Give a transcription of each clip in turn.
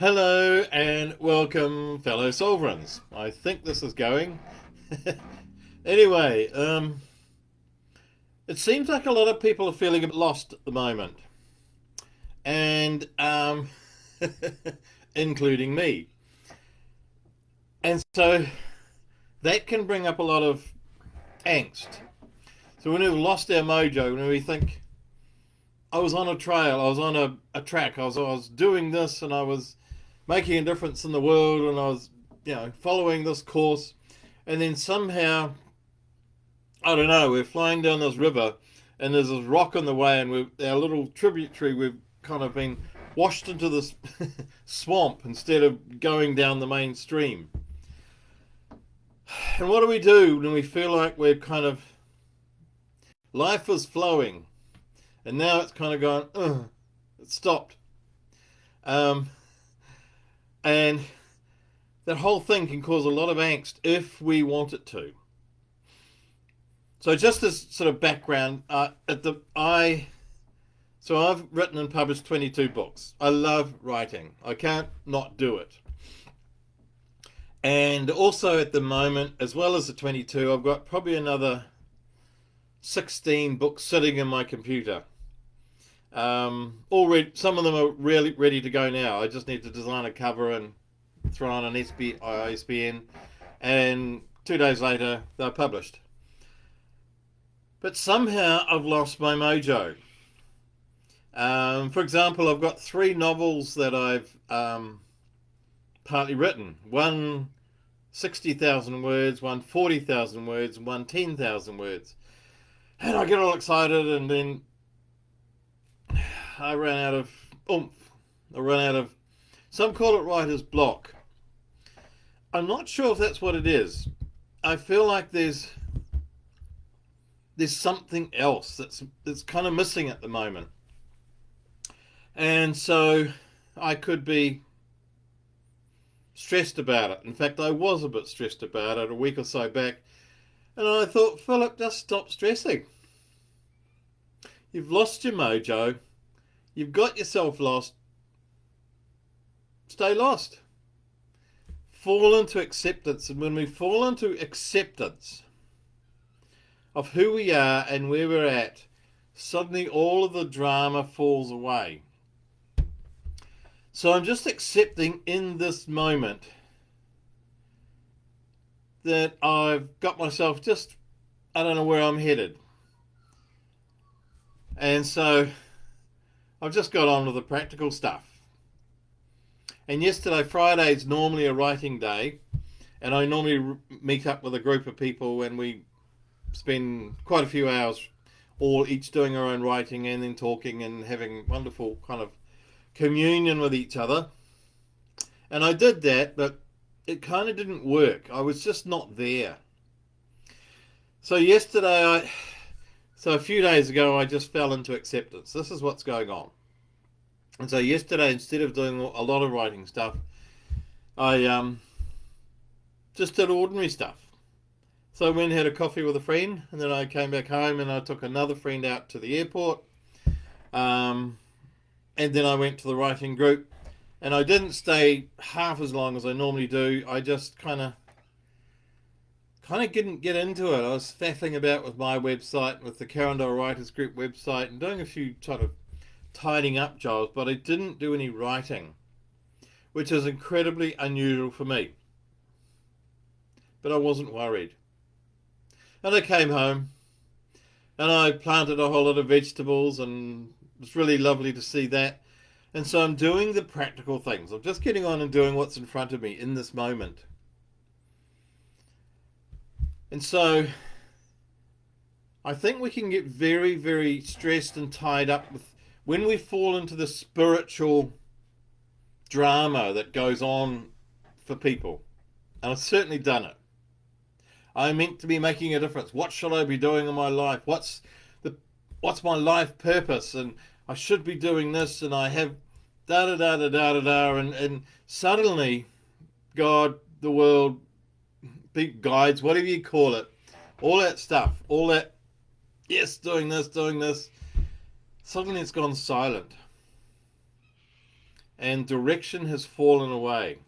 Hello and welcome, fellow sovereigns. I think this is going. Anyway, it seems like a lot of people are feeling a bit lost at the moment, and including me. And so that can bring up a lot of angst. So when we've lost our mojo, when we think, I was on a trail, I was on a track, I was doing this, and I was making a difference in the world, and I was, following this course, and then somehow, I don't know, we're flying down this river, and there's this rock in the way, and our little tributary, we've kind of been washed into this swamp instead of going down the main stream. And what do we do when we feel like we're kind of, life is flowing, and now it's kind of going, it stopped. Um, and that whole thing can cause a lot of angst if we want it to. So just as sort of background, so I've written and published 22 books. I love writing. I can't not do it. And also at the moment, as well as the 22, I've got probably another 16 books sitting in my computer. Already, some of them are really ready to go now. I just need to design a cover and throw on an ISBN, and 2 days later they're published. But somehow I've lost my mojo. For example, I've got 3 novels that I've partly written. One 60,000 words, one 40,000 words, and one 10,000 words. And I get all excited, and then I ran out of oomph. I ran out of, some call it writer's block. I'm not sure if that's what it is. I feel like there's something else that's kind of missing at the moment. And so I could be stressed about it. In fact, I was a bit stressed about it a week or so back. And I thought, Philip, just stop stressing. You've lost your mojo. You've got yourself lost. Stay lost. Fall into acceptance. And when we fall into acceptance of who we are and where we're at, suddenly all of the drama falls away. So I'm just accepting in this moment that I've got myself just, I don't know where I'm headed. And so I've just got on with the practical stuff. And yesterday, Friday, is normally a writing day, and I normally meet up with a group of people, and we spend quite a few hours all each doing our own writing and then talking and having wonderful kind of communion with each other. And I did that, but it kind of didn't work. I was just not there. So a few days ago, I just fell into acceptance. This is what's going on. And so yesterday, instead of doing a lot of writing stuff, I just did ordinary stuff. So I went and had a coffee with a friend, and then I came back home and I took another friend out to the airport. And then I went to the writing group, and I didn't stay half as long as I normally do. I just kind of didn't get into it. I was faffing about with my website and with the Carindale Writers Group website and doing a few sort of tidying up jobs, but I didn't do any writing, which is incredibly unusual for me. But I wasn't worried. And I came home and I planted a whole lot of vegetables, and it was really lovely to see that. And so I'm doing the practical things. I'm just getting on and doing what's in front of me in this moment. And so I think we can get very, very stressed and tied up with when we fall into the spiritual drama that goes on for people. And I've certainly done it. I'm meant to be making a difference. What should I be doing in my life? What's my life purpose? And I should be doing this, and I have da da da da da da da, and suddenly God, the world, big guides, whatever you call it, all that stuff, all that, yes, doing this, suddenly it's gone silent. and direction has fallen away.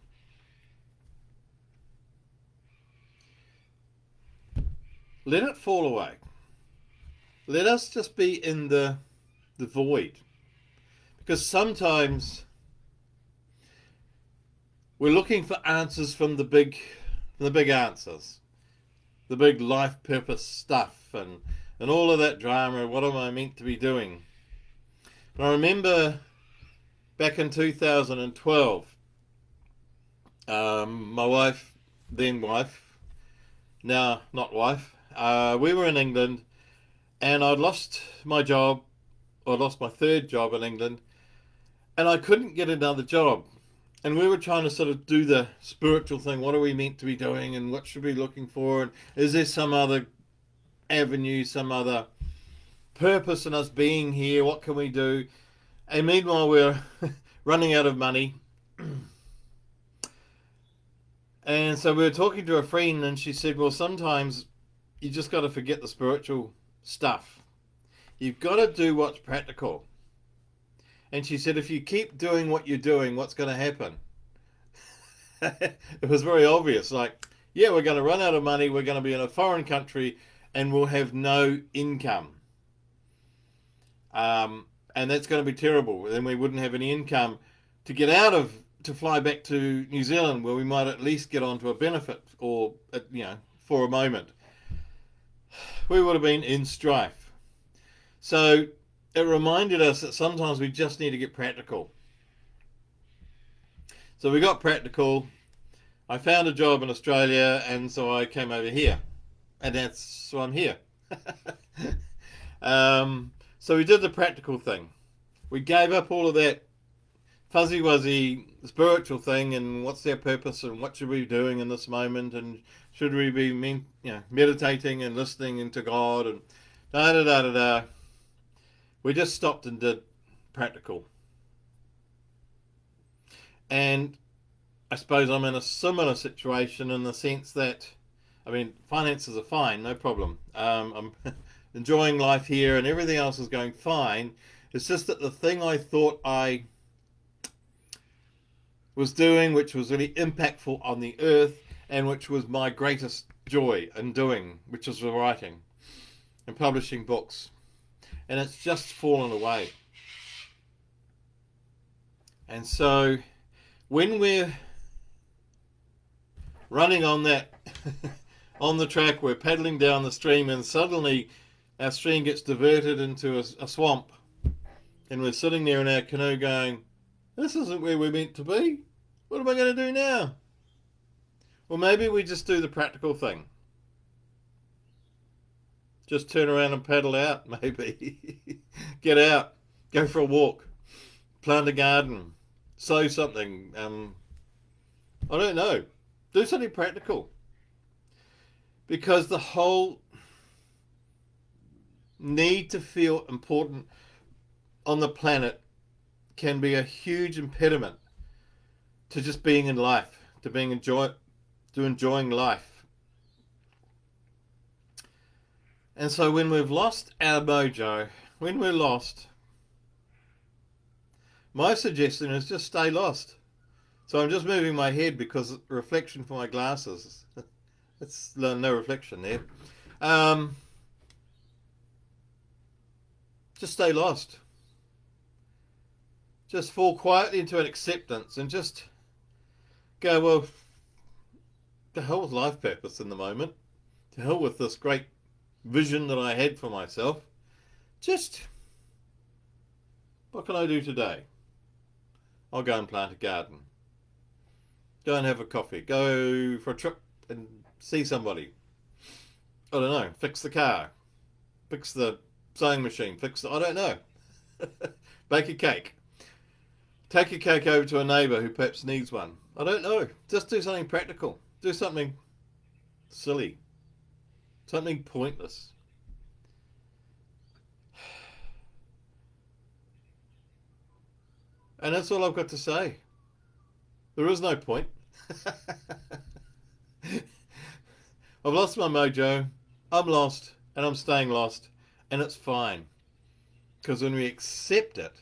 Let it fall away. Let us just be in the void. Because sometimes we're looking for answers from the big answers, the big life purpose stuff, and all of that drama. What am I meant to be doing? But I remember back in 2012, my wife, then wife, now not wife, we were in England, and I'd lost my job. I lost my third job in England, and I couldn't get another job. And we were trying to sort of do the spiritual thing. What are we meant to be doing, and what should we be looking for? And is there some other avenue, some other purpose in us being here? What can we do? And meanwhile, we're running out of money. And so we were talking to a friend, and she said, well, sometimes you just got to forget the spiritual stuff. You've got to do what's practical. And she said, if you keep doing what you're doing, what's going to happen? It was very obvious. Like, yeah, we're going to run out of money. We're going to be in a foreign country and we'll have no income. And that's going to be terrible. Then we wouldn't have any income to fly back to New Zealand, where we might at least get onto a benefit or, for a moment. We would have been in strife. So it reminded us that sometimes we just need to get practical. So we got practical. I found a job in Australia, and so I came over here. And that's why I'm here. So we did the practical thing. We gave up all of that fuzzy-wuzzy spiritual thing, and what's their purpose, and what should we be doing in this moment, and should we be meditating and listening into God, and da-da-da-da-da. We just stopped and did practical. And I suppose I'm in a similar situation in the sense that, finances are fine, no problem. I'm enjoying life here and everything else is going fine. It's just that the thing I thought I was doing, which was really impactful on the earth and which was my greatest joy in doing, which was writing and publishing books. And it's just fallen away. And so when we're running on that on the track, we're paddling down the stream, and suddenly our stream gets diverted into a swamp, and we're sitting there in our canoe going, this isn't where we're meant to be. What am I going to do now? Well, maybe we just do the practical thing. Just turn around and paddle out, maybe. Get out. Go for a walk. Plant a garden. Sow something. I don't know. Do something practical. Because the whole need to feel important on the planet can be a huge impediment to just being in life, to enjoying life. And so when we've lost our mojo, when we're lost, my suggestion is just stay lost. So I'm just moving my head because reflection for my glasses. It's no reflection there. Just stay lost. Just fall quietly into an acceptance and just go, well, to hell with life purpose in the moment. To hell with this great vision that I had for myself. Just, what can I do today? I'll go and plant a garden. Go and have a coffee. Go for a trip and see somebody. I don't know. Fix the car. Fix the sewing machine. I don't know. Bake a cake. Take a cake over to a neighbour who perhaps needs one. I don't know. Just do something practical. Do something silly. Something pointless. And that's all I've got to say. There is no point. I've lost my mojo. I'm lost, and I'm staying lost, and it's fine. Because when we accept it,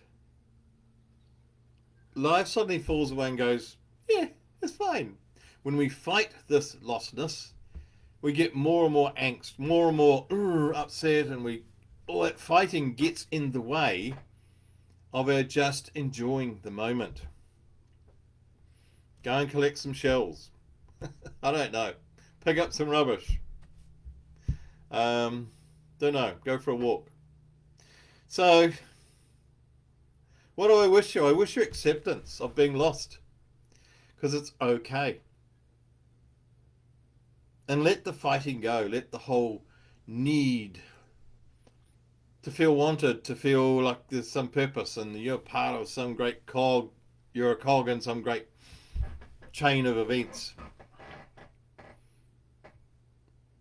life suddenly falls away and goes, yeah, it's fine. When we fight this lostness, we get more and more angst, more and more upset, and all that fighting gets in the way of our just enjoying the moment. Go and collect some shells. I don't know. Pick up some rubbish. Don't know. Go for a walk. So, what do I wish you? I wish you acceptance of being lost. Because it's okay. And let the fighting go. Let the whole need to feel wanted, to feel like there's some purpose and you're part of some great cog. You're a cog in some great chain of events.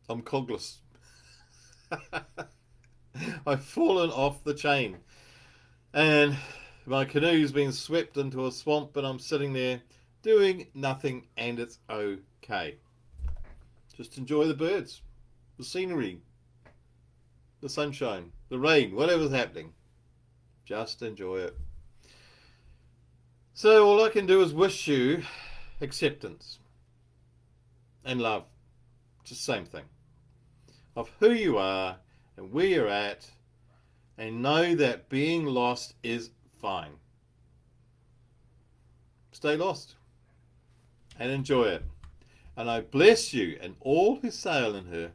I'm cogless. I've fallen off the chain. And my canoe's been swept into a swamp and I'm sitting there doing nothing and it's okay. Just enjoy the birds, the scenery, the sunshine, the rain, whatever's happening. Just enjoy it. So all I can do is wish you acceptance and love. Just the same thing. Of who you are and where you're at, and know that being lost is fine. Stay lost and enjoy it. And I bless you and all who sail in her